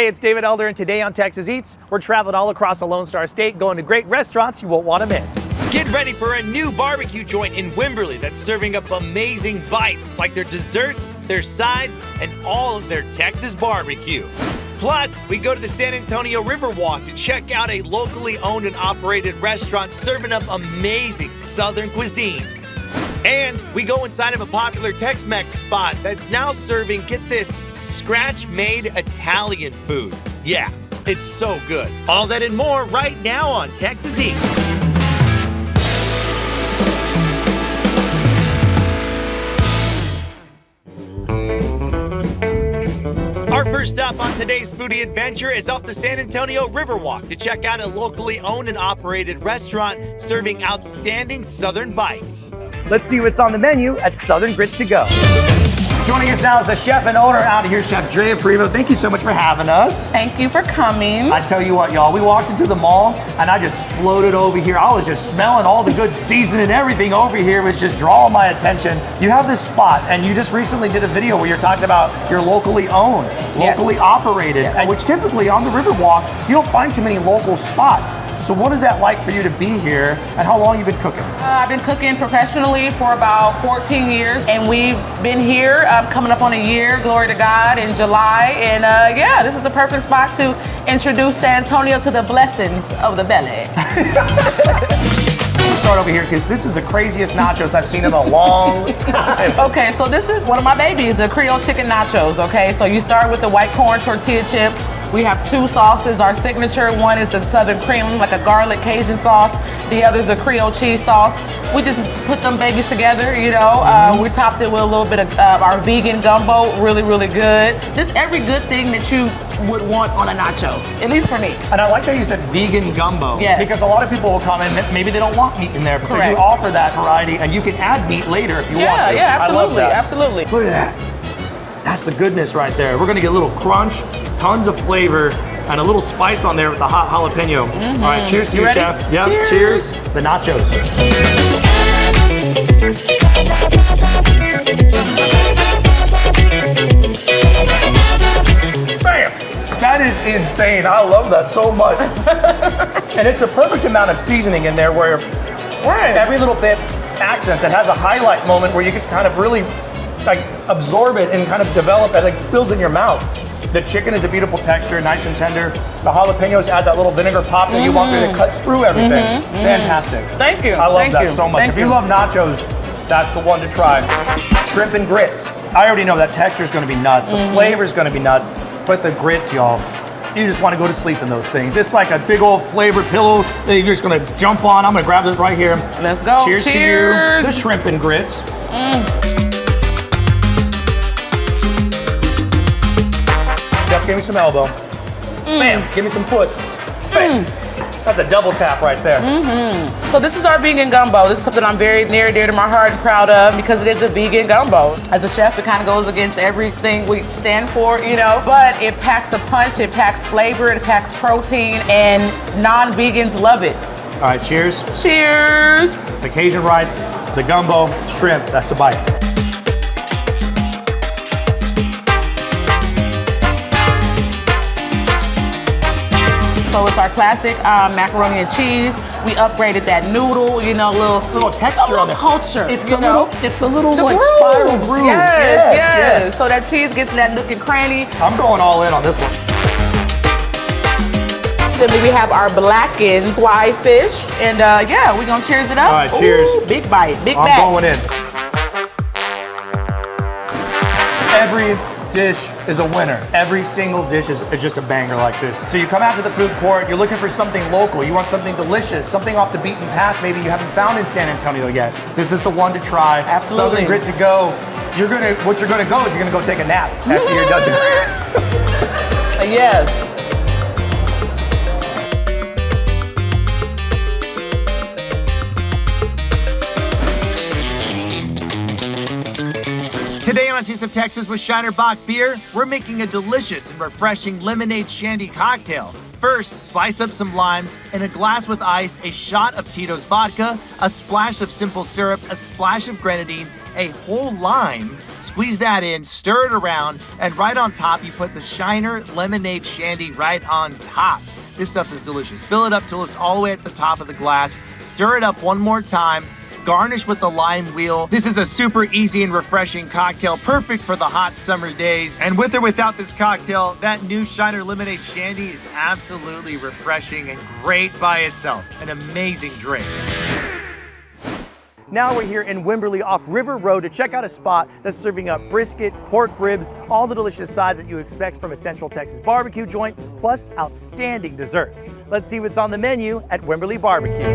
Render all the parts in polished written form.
Hey, it's David Elder, and today on Texas Eats, we're traveling all across the Lone Star State, going to great restaurants you won't want to miss. Get ready for a new barbecue joint in Wimberley that's serving up amazing bites like their desserts, their sides, and all of their Texas barbecue. Plus, we go to the San Antonio Riverwalk to check out a locally owned and operated restaurant serving up amazing Southern cuisine. And we go inside of a popular Tex-Mex spot that's now serving, get this, scratch-made Italian food. Yeah, it's so good. All that and more right now on Texas Eats. Our first stop on today's foodie adventure is off the San Antonio Riverwalk to check out a locally owned and operated restaurant serving outstanding Southern bites. Let's see what's on the menu at Southern Grits to Go. Joining us now is the chef and owner out here, Chef Drea Privo. Thank you so much for having us. Thank you for coming. I tell you what, y'all, we walked into the mall and I just floated over here. I was just smelling all the good seasoning and everything over here, which just drawing my attention. You have this spot, and you just recently did a video where you're talking about you're locally owned, locally operated, and which typically on the Riverwalk, you don't find too many local spots. So what is that like for you to be here, and how long have you been cooking? I've been cooking professionally for about 14 years, and we've been here coming up on a year, glory to God, in July. And yeah, this is the perfect spot to introduce San Antonio to the blessings of the belly. We'll start over here because this is the craziest nachos I've seen in a long time. Okay, so this is one of my babies, the Creole chicken nachos, okay? So you start with the white corn tortilla chip. We have two sauces. Our signature one is the Southern cream, like a garlic Cajun sauce. The other is a Creole cheese sauce. We just put them babies together, you know. We topped it with a little bit of our vegan gumbo, really, really good. Just every good thing that you would want on a nacho, at least for me. And I like that you said vegan gumbo, because a lot of people will come in, maybe they don't want meat in there, so you offer that variety, and you can add meat later if you want to. Yeah, absolutely, I love that. absolutely. Look at that. That's the goodness right there. We're gonna get a little crunch, tons of flavor, and a little spice on there with the hot jalapeno. All right, cheers to you, Chef. Yeah, cheers. The nachos. Bam! That is insane. I love that so much. And it's a perfect amount of seasoning in there where every little bit accents. It has a highlight moment where you can kind of really like absorb it and kind of develop it, like builds in your mouth. The chicken is a beautiful texture, nice and tender. The jalapenos add that little vinegar pop that you want that cuts through everything. Fantastic. Thank you. I love that so much. If you love nachos, that's the one to try. Shrimp and grits. I already know that texture is going to be nuts. The flavor is going to be nuts. But the grits, y'all, you just want to go to sleep in those things. It's like a big old flavor pillow that you're just going to jump on. I'm going to grab this right here. Let's go. Cheers to you. The shrimp and grits. Chef, give me some elbow. Bam, give me some foot. Bam. That's a double tap right there. So this is our vegan gumbo. This is something I'm very near and dear to my heart and proud of because it is a vegan gumbo. As a chef, it kind of goes against everything we stand for, you know, but it packs a punch, it packs flavor, it packs protein, and non-vegans love it. All right, cheers. Cheers. The Cajun rice, the gumbo, shrimp, that's the bite. So it's our classic macaroni and cheese. We upgraded that noodle, you know, little texture on it. Culture. It's the little like spiral grooves. Yes. So that cheese gets that nook and cranny. I'm going all in on this one. Then we have our blackened white fish, and yeah, we're gonna cheers it up. All right, cheers. Ooh, big bite, big bag. I'm going in. Every dish is a winner. Every single dish is just a banger like this. So you come out to the food court, you're looking for something local, you want something delicious, something off the beaten path maybe you haven't found in San Antonio yet. This is the one to try. Absolutely. Southern Grit to Go. What you're gonna go is you're gonna go take a nap after you're done doing. Yes. Today on Taste of Texas with Shiner Bock Beer, we're making a delicious and refreshing lemonade shandy cocktail. First, slice up some limes. In a glass with ice, a shot of Tito's vodka, a splash of simple syrup, a splash of grenadine, a whole lime, squeeze that in, stir it around, and right on top you put the Shiner lemonade shandy right on top. This stuff is delicious. Fill it up till it's all the way at the top of the glass. Stir it up one more time. Garnish with the lime wheel. This is a super easy and refreshing cocktail, perfect for the hot summer days. And with or without this cocktail, that new Shiner Lemonade Shandy is absolutely refreshing and great by itself. An amazing drink. Now we're here in Wimberley off River Road to check out a spot that's serving up brisket, pork ribs, all the delicious sides that you expect from a Central Texas barbecue joint, plus outstanding desserts. Let's see what's on the menu at Wimberley Barbecue.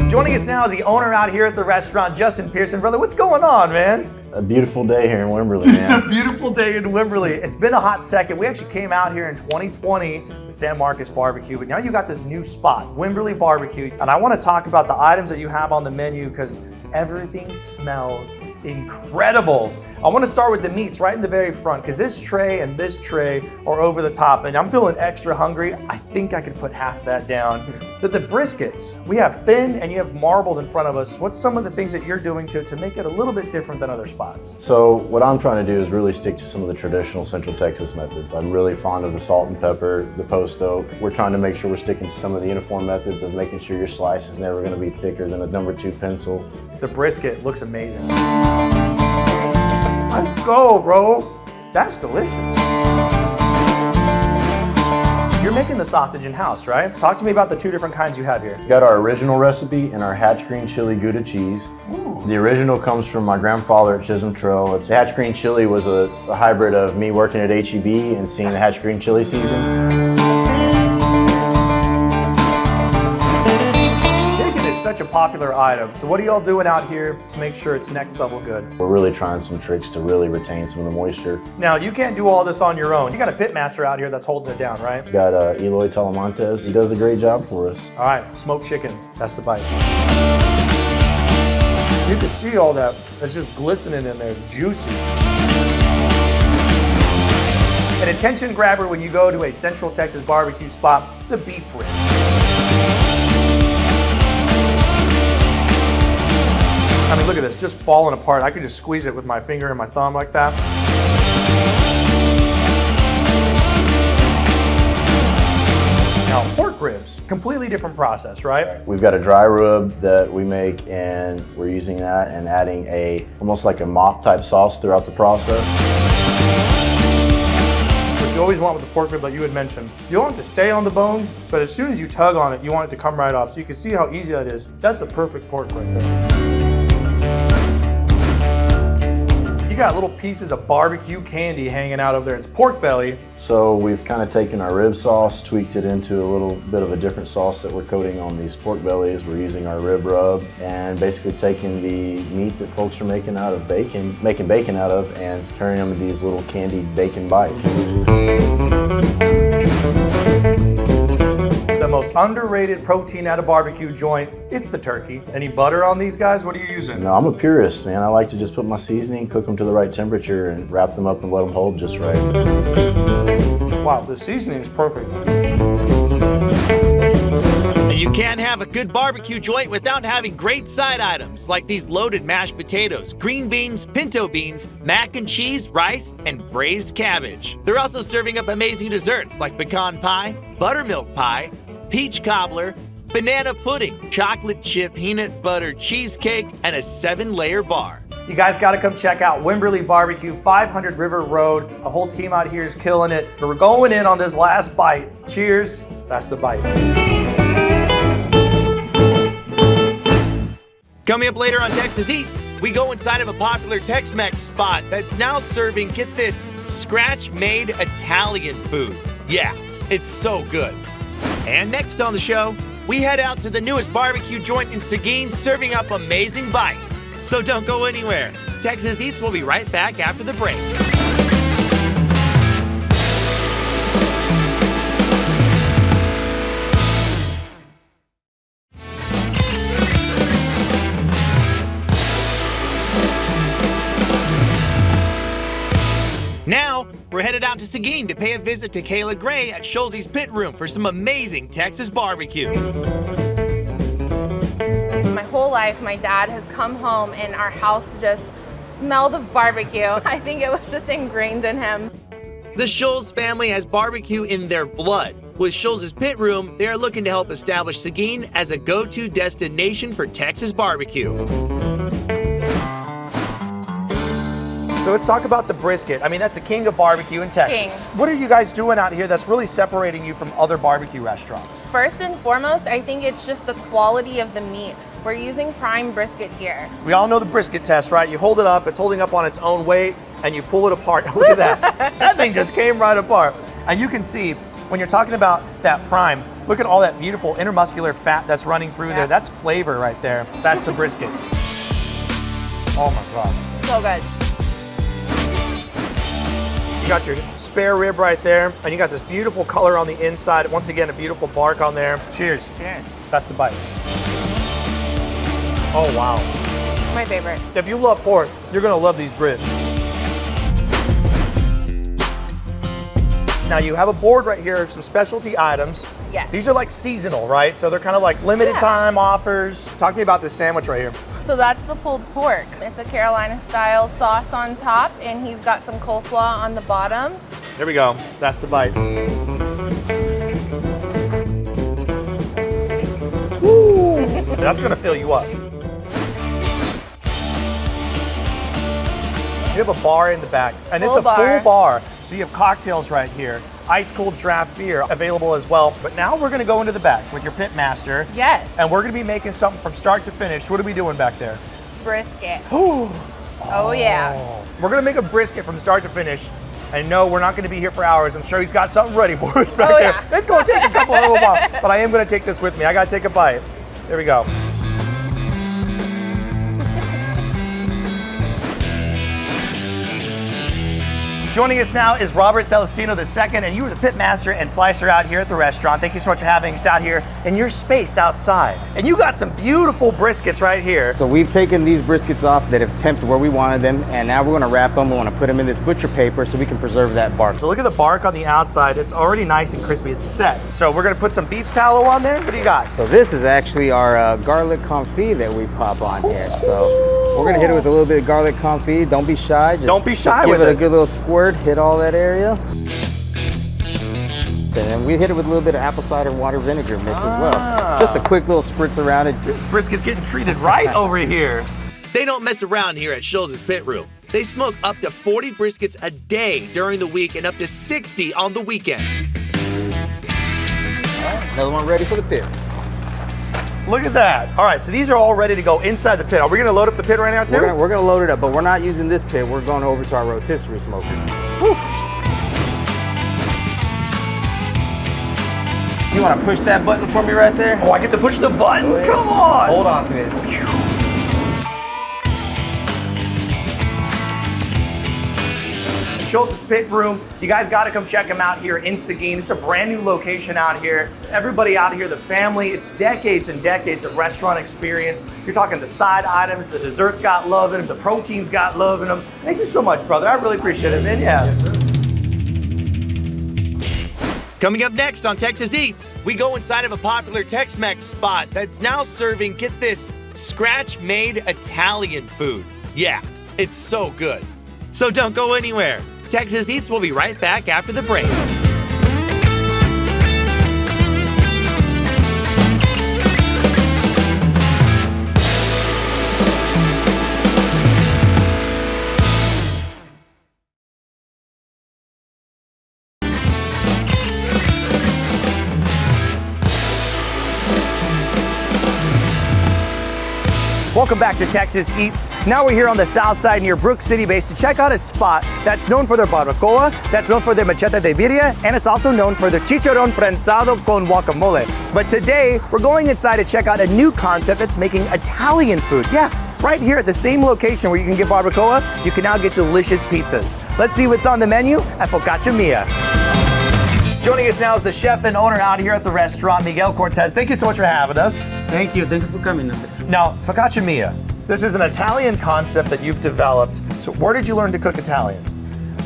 Joining us now is the owner out here at the restaurant, Justin Pearson. Brother, what's going on, man? A beautiful day here in Wimberley, man. It's a beautiful day in Wimberley. It's been a hot second. We actually came out here in 2020 with San Marcos Barbecue, but now you got this new spot, Wimberley Barbecue. And I want to talk about the items that you have on the menu because everything smells incredible. I want to start with the meats right in the very front because this tray and this tray are over the top and I'm feeling extra hungry. I think I could put half that down. But the briskets, we have thin and you have marbled in front of us. What's some of the things that you're doing to make it a little bit different than other spots? So what I'm trying to do is really stick to some of the traditional Central Texas methods. I'm really fond of the salt and pepper, the post oak. We're trying to make sure we're sticking to some of the uniform methods of making sure your slice is never going to be thicker than a number 2 pencil. The brisket looks amazing. Let's go, bro. That's delicious. You're making the sausage in-house, right? Talk to me about the 2 different kinds you have here. Got our original recipe and our Hatch Green Chili Gouda cheese. Ooh. The original comes from my grandfather at Chisholm Trail. The Hatch Green Chili was a hybrid of me working at HEB and seeing the Hatch Green Chili season. Such a popular item. So what are y'all doing out here to make sure it's next level good? We're really trying some tricks to really retain some of the moisture. Now, you can't do all this on your own. You got a pit master out here that's holding it down, right? Got Eloy Talamontes. He does a great job for us. All right, smoked chicken. That's the bite. You can see all that. It's just glistening in there, juicy. An attention grabber when you go to a Central Texas barbecue spot, the beef rib. I mean, look at this, just falling apart. I could just squeeze it with my finger and my thumb like that. Now, pork ribs, completely different process, right? We've got a dry rub that we make and we're using that and adding almost like a mop type sauce throughout the process. What you always want with the pork rib, like you had mentioned, you want it to stay on the bone, but as soon as you tug on it, you want it to come right off. So you can see how easy that is. That's the perfect pork right there. You got little pieces of barbecue candy hanging out over there. It's pork belly. So we've kind of taken our rib sauce, tweaked it into a little bit of a different sauce that we're coating on these pork bellies. We're using our rib rub and basically taking the meat that folks are making bacon out of and turning them into these little candied bacon bites. The most underrated protein at a barbecue joint, it's the turkey. Any butter on these guys? What are you using? No, I'm a purist, man. I like to just put my seasoning, cook them to the right temperature, and wrap them up and let them hold just right. Wow, the seasoning is perfect. And you can't have a good barbecue joint without having great side items like these loaded mashed potatoes, green beans, pinto beans, mac and cheese, rice, and braised cabbage. They're also serving up amazing desserts like pecan pie, buttermilk pie, peach cobbler, banana pudding, chocolate chip peanut butter cheesecake, and a 7-layer bar. You guys got to come check out Wimberley Barbecue, 500 River Road. The whole team out here is killing it. But we're going in on this last bite. Cheers. That's the bite. Coming up later on Texas Eats, we go inside of a popular Tex-Mex spot that's now serving, get this, scratch-made Italian food. Yeah, it's so good. And next on the show, we head out to the newest barbecue joint in Seguin serving up amazing bites. So don't go anywhere. Texas Eats will be right back after the break. Now, we're headed out to Seguin to pay a visit to Kayla Gray at Shs Pit Room for some amazing Texas barbecue. My whole whole life, my dad has come home and our house just smelled of barbecue. I think it was just ingrained in him. The Shs family has barbecue in their blood. With Shs Pit Room, they are looking to help establish Seguin as a go-to destination for Texas barbecue. So let's talk about the brisket. I mean, that's the king of barbecue in Texas. King. What are you guys doing out here that's really separating you from other barbecue restaurants? First and foremost, I think it's just the quality of the meat. We're using prime brisket here. We all know the brisket test, right? You hold it up, it's holding up on its own weight, and you pull it apart. Look at that. That thing just came right apart. And you can see, when you're talking about that prime, look at all that beautiful intermuscular fat that's running through there. That's flavor right there. That's the brisket. Oh my God. So good. You got your spare rib right there, and you got this beautiful color on the inside. Once again, a beautiful bark on there. Cheers. Cheers. That's the bite. Oh, wow. My favorite. If you love pork, you're gonna love these ribs. Now you have a board right here of some specialty items. Yes. These are like seasonal, right? So they're kind of like limited time offers. Talk to me about this sandwich right here. So that's the pulled pork. It's a Carolina style sauce on top, and he's got some coleslaw on the bottom. There we go. That's the bite. Woo! That's gonna fill you up. You have a bar in the back, and it's a full bar. So you have cocktails right here, ice cold draft beer available as well. But now we're gonna go into the back with your pit master. Yes. And we're gonna be making something from start to finish. What are we doing back there? Brisket. Ooh. Oh yeah. We're gonna make a brisket from start to finish. And no, we're not gonna be here for hours. I'm sure he's got something ready for us back there. Yeah. It's gonna take a couple of little while, but I am gonna take this with me. I gotta take a bite. There we go. Joining us now is Robert Celestino II, and you were the pit master and slicer out here at the restaurant. Thank you so much for having us out here in your space outside. And you got some beautiful briskets right here. So we've taken these briskets off that have temped where we wanted them, and now we're gonna wrap them. We wanna put them in this butcher paper so we can preserve that bark. So look at the bark on the outside. It's already nice and crispy. It's set. So we're gonna put some beef tallow on there. What do you got? So this is actually our garlic confit that we pop on here. So we're gonna hit it with a little bit of garlic confit. Don't be shy. Don't be shy just with give it it. a good little squirt. Hit all that area. And then we hit it with a little bit of apple cider water vinegar mix as well. Just a quick little spritz around it. This brisket's getting treated right over here. They don't mess around here at Shs Pit Room. They smoke up to 40 briskets a day during the week and up to 60 on the weekend. Another one ready for the pit. Look at that. All right, so these are all ready to go inside the pit. Are we gonna load up the pit right now too? We're gonna load it up, but we're not using this pit. We're going over to our rotisserie smoker. Woo. You wanna push that button for me right there? Oh, I get to push the button? Come on. Hold on to it. Shs Pit Room. You guys got to come check them out here in Seguin. It's a brand new location out here. Everybody out here, the family, it's decades and decades of restaurant experience. You're talking the side items, the desserts got love in them, the proteins got love in them. Thank you so much, brother. I really appreciate it, man. Yeah. Coming up next on Texas Eats, we go inside of a popular Tex-Mex spot that's now serving, get this, scratch-made Italian food. Yeah, it's so good. So don't go anywhere. Texas Eats will be right back after the break. Welcome back to Texas Eats. Now we're here on the south side near Brook City Base to check out a spot that's known for their barbacoa, that's known for their machete de birria, and it's also known for their chicharrón prensado con guacamole. But today, we're going inside to check out a new concept that's making Italian food. Yeah, right here at the same location where you can get barbacoa, you can now get delicious pizzas. Let's see what's on the menu at Focaccia Mia. Joining us now is the chef and owner out here at the restaurant, Miguel Cortez. Thank you so much for having us. Thank you for coming. Now, Focaccia Mia, this is an Italian concept that you've developed. So where did you learn to cook Italian?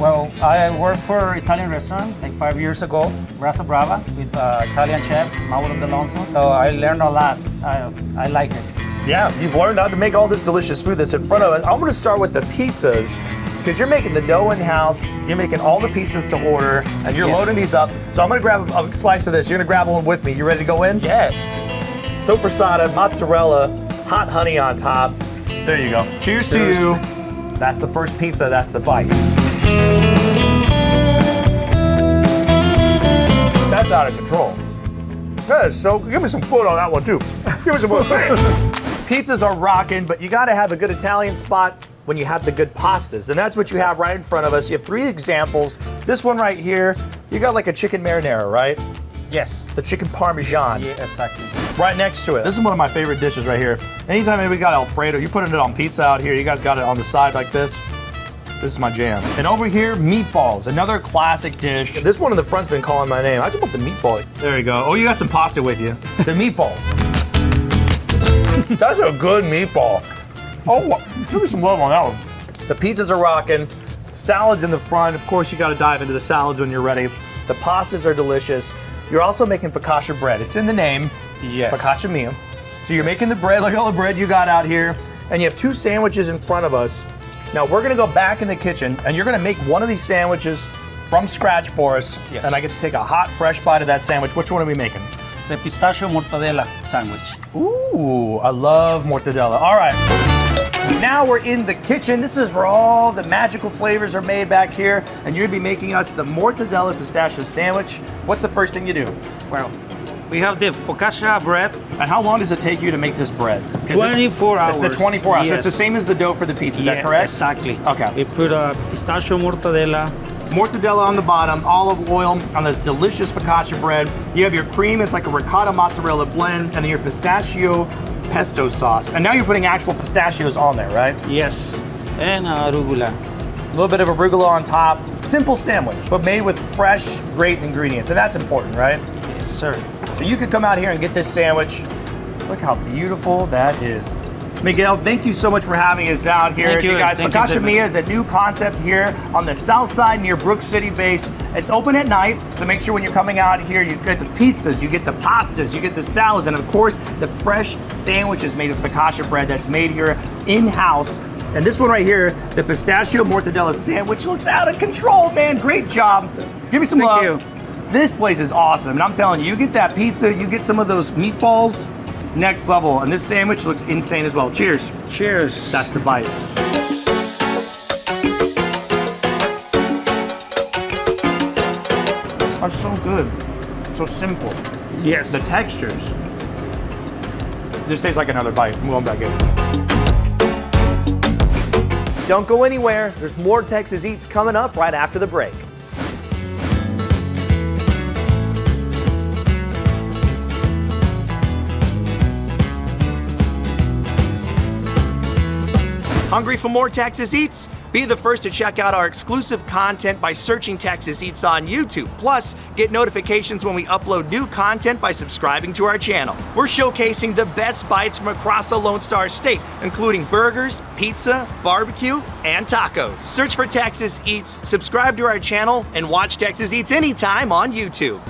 Well, I worked for an Italian restaurant like 5 years ago, Brasa Brava, with Italian chef Mauro Delonso. So I learned a lot. I like it. Yeah, you've learned how to make all this delicious food that's in front of us. I'm gonna start with the pizzas, because you're making the dough in-house, you're making all the pizzas to order, and you're loading these up. So I'm gonna grab a slice of this. You're gonna grab one with me. You ready to go in? Yes. Soppressata, mozzarella, hot honey on top. There you go. Cheers to you. That's the first pizza, that's the bite. That's out of control. That is so, give me some foot on that one too. Give me some foot. Pizzas are rocking, but you gotta have a good Italian spot when you have the good pastas. And that's what you have right in front of us. You have 3 examples. This one right here, you got like a chicken marinara, right? Yes. The chicken parmesan. Yeah, exactly. Right next to it. This is one of my favorite dishes right here. Anytime anybody got Alfredo, you're putting it on pizza out here, you guys got it on the side like this. This is my jam. And over here, meatballs, another classic dish. This one in the front's been calling my name. I just want the meatball. There you go. Oh, you got some pasta with you. The meatballs. That's a good meatball. Oh, give me some love on that one. The pizzas are rocking. Salads in the front. Of course, you got to dive into the salads when you're ready. The pastas are delicious. You're also making focaccia bread. It's in the name. Yes. Focaccia mia. So you're making the bread, like all the bread you got out here, and you have 2 sandwiches in front of us. Now we're gonna go back in the kitchen, and you're gonna make one of these sandwiches from scratch for us. Yes. And I get to take a hot, fresh bite of that sandwich. Which one are we making? The pistachio mortadella sandwich. Ooh, I love mortadella. All right. Now we're in the kitchen. This is where all the magical flavors are made back here, and you're gonna be making us the mortadella pistachio sandwich. What's the first thing you do? Well, we have the focaccia bread. And how long does it take you to make this bread? 'Cause 24 hours. It's the 24 hours. So Yes. it's the same as the dough for the pizza, is that correct? Exactly. Okay. We put a pistachio mortadella. Mortadella on the bottom, olive oil on this delicious focaccia bread. You have your cream, it's like a ricotta mozzarella blend, and then your pistachio pesto sauce. And now you're putting actual pistachios on there, right? Yes. And arugula. A little bit of arugula on top. Simple sandwich, but made with fresh, great ingredients. And that's important, right? Yes, sir. So you could come out here and get this sandwich. Look how beautiful that is. Miguel, thank you so much for having us out here. Thank you. Guys, Thank you, Focaccia David. Mia is a new concept here on the south side near Brook City base. It's open at night, so make sure when you're coming out here, you get the pizzas, you get the pastas, you get the salads, and of course, the fresh sandwiches made of focaccia bread that's made here in-house. And this one right here, the pistachio mortadella sandwich, looks out of control, man. Great job. Give me some love. Thank you. This place is awesome, and I'm telling you, you get that pizza, you get some of those meatballs, next level. And this sandwich looks insane as well. Cheers. Cheers. That's the bite. That's so good. So simple. Yes. The textures. This tastes like another bite. I'm going back in. Don't go anywhere. There's more Texas Eats coming up right after the break. Hungry for more Texas Eats? Be the first to check out our exclusive content by searching Texas Eats on YouTube. Plus, get notifications when we upload new content by subscribing to our channel. We're showcasing the best bites from across the Lone Star State, including burgers, pizza, barbecue, and tacos. Search for Texas Eats, subscribe to our channel, and watch Texas Eats anytime on YouTube.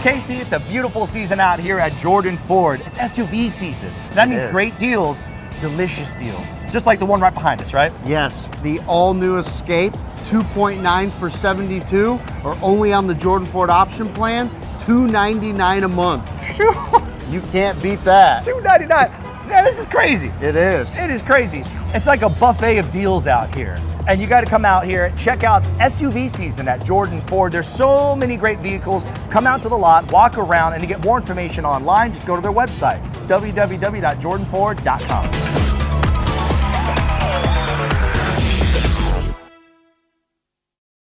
Casey, it's a beautiful season out here at Jordan Ford. It's SUV season. That means great deals, delicious deals. Just like the one right behind us, right? Yes, the all-new Escape 2.9 for 72, or only on the Jordan Ford option plan, $299 a month. You can't beat that. $299. Man, this is crazy. It is. It is crazy. It's like a buffet of deals out here. And you got to come out here, check out SUV season at Jordan Ford. There's so many great vehicles. Come out to the lot, walk around, and to get more information online, just go to their website, www.jordanford.com.